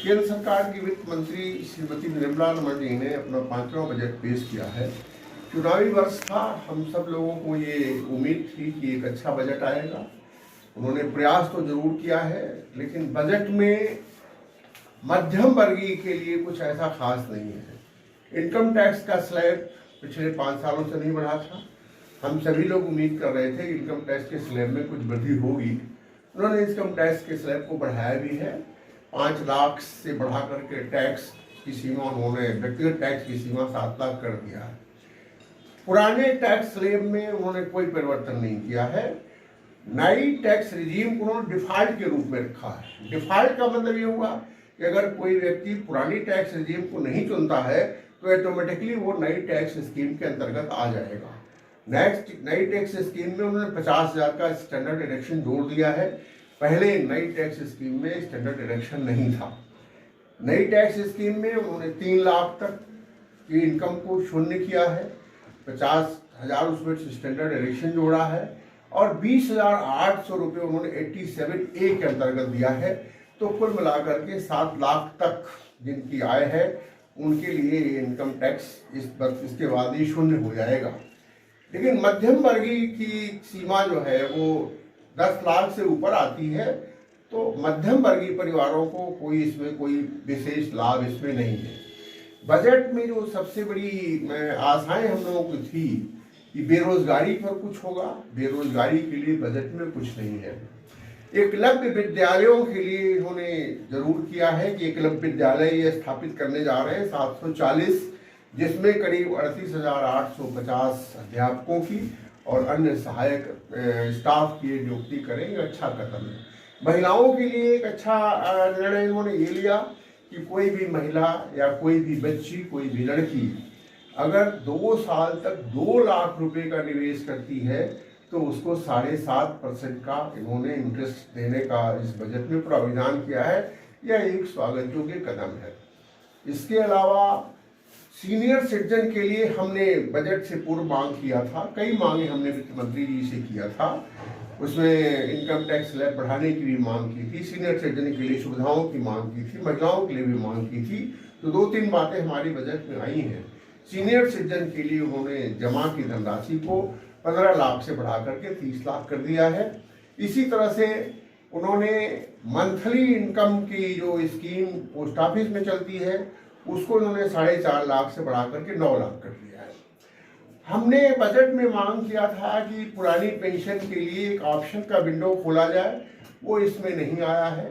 केंद्र सरकार की वित्त मंत्री श्रीमती निर्मला सीतारमण जी ने अपना 5वां बजट पेश किया है। चुनावी वर्ष था, हम सब लोगों को ये उम्मीद थी कि एक अच्छा बजट आएगा। उन्होंने प्रयास तो जरूर किया है, लेकिन बजट में मध्यम वर्गीय के लिए कुछ ऐसा खास नहीं है। इनकम टैक्स का स्लैब पिछले 5 सालों से नहीं बढ़ा था। हम सभी लोग उम्मीद कर रहे थे कि इनकम टैक्स के स्लैब में कुछ वृद्धि होगी। उन्होंने इनकम टैक्स के स्लैब को बढ़ाया भी है। 5 लाख से बढ़ा करके टैक्स की सीमा उन्होंने व्यक्तिगत टैक्स की सीमा 7 लाख कर दिया है। पुराने टैक्स स्लैब में उन्होंने कोई परिवर्तन नहीं किया है। नई टैक्स रिजीम को उन्होंने डिफॉल्ट के रूप में रखा है। डिफॉल्ट का मतलब ये हुआ कि अगर कोई व्यक्ति पुरानी टैक्स रिजीम को नहीं चुनता है तो ऑटोमेटिकली वो नई टैक्स स्कीम के अंतर्गत आ जाएगा। नई टैक्स स्कीम में उन्होंने 50,000 का स्टैंडर्ड डिडक्शन जोड़ दिया है। पहले नई टैक्स स्कीम में स्टैंडर्ड डिडक्शन नहीं था। नई टैक्स स्कीम में उन्होंने 3 लाख तक की इनकम को शून्य किया है। 50,000 उसमें स्टैंडर्ड डिडक्शन जोड़ा है और 20,800 रुपये उन्होंने 87A के अंतर्गत दिया है। तो कुल मिलाकर के 7 लाख तक जिनकी आय है उनके लिए इनकम टैक्स इसके बाद ही शून्य हो जाएगा। लेकिन मध्यम वर्गीय की सीमा जो है वो 10 लाख से ऊपर आती है, तो मध्यम वर्गीय परिवारों को कोई विशेष लाभ इसमें नहीं है। बजट में जो सबसे बड़ी आशाएं हम लोगों की थी कि बेरोजगारी पर कुछ होगा, बेरोजगारी के लिए बजट में कुछ नहीं है। एकलव्य विद्यालयों के लिए इन्होंने जरूर किया है कि एकलव्य विद्यालय ये स्थापित करने जा रहे हैं 740, जिसमें करीब 38,850 अध्यापकों की और अन्य सहायक स्टाफ की नियुक्ति करेंगे। अच्छा कदम है। महिलाओं के लिए एक अच्छा निर्णय इन्होंने ये लिया कि कोई भी महिला या कोई भी बच्ची, कोई भी लड़की अगर 2 साल तक 2 लाख रुपए का निवेश करती है तो उसको 7.5% का इन्होंने इंटरेस्ट देने का इस बजट में प्रावधान किया है। यह एक स्वागत योग्य कदम है। इसके अलावा सीनियर सिटीजन के लिए हमने बजट से पूर्व मांग किया था। कई मांगे हमने वित्त मंत्री जी से किया था। उसमें इनकम टैक्स स्लैब बढ़ाने की भी मांग की थी, सीनियर सिटीजन के लिए सुविधाओं की मांग की थी, महिलाओं के लिए भी मांग की थी। तो 2-3 बातें हमारी बजट में आई हैं। सीनियर सिटीजन के लिए उन्होंने जमा की धनराशि को 15 लाख से बढ़ा करके 30 लाख कर दिया है। इसी तरह से उन्होंने मंथली इनकम की जो स्कीम पोस्ट ऑफिस में चलती है उसको उन्होंने 4.5 लाख से बढ़ा करके 9 लाख कर दिया है। हमने बजट में मांग किया था कि पुरानी पेंशन के लिए एक ऑप्शन का विंडो खोला जाए, वो इसमें नहीं आया है।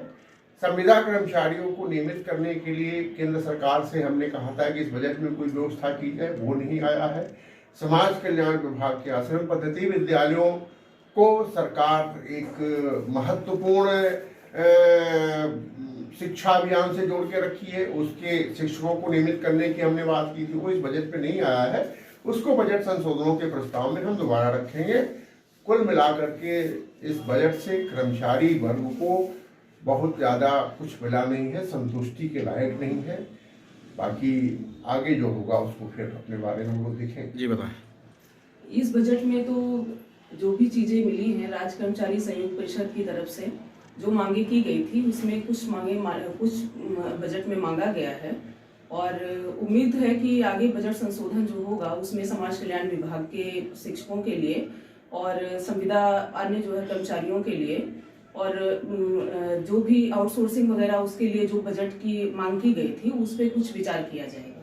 संविदा कर्मचारियों को नियमित करने के लिए केंद्र सरकार से हमने कहा था कि इस बजट में कोई व्यवस्था की जाए, वो नहीं आया है। समाज कल्याण विभाग के आश्रम पद्धति विद्यालयों को सरकार एक महत्वपूर्ण शिक्षा अभियान से जोड़ के रखी है। उसके शिक्षकों को नियमित करने की हमने बात की थी, वो इस बजट में नहीं आया है। उसको बजट संशोधनों के प्रस्ताव में हम दोबारा रखेंगे। कुल मिलाकर के इस बजट से कर्मचारी वर्ग को बहुत ज़्यादा कुछ मिला नहीं है, संतुष्टि के लायक नहीं है। बाकी आगे जो होगा उसको फिर अपने बारे में हम लोग देखें। जी बताएं। इस बजट में तो जो भी चीज़ें मिली हैं राज्य कर्मचारी संयुक्त परिषद की तरफ से जो मांगे की गई थी उसमें कुछ बजट में मांगा गया है और उम्मीद है कि आगे बजट संशोधन जो होगा उसमें समाज कल्याण विभाग के शिक्षकों के लिए और संविदा अन्य जो है कर्मचारियों के लिए और जो भी आउटसोर्सिंग वगैरह उसके लिए जो बजट की मांग की गई थी उस पर कुछ विचार किया जाएगा।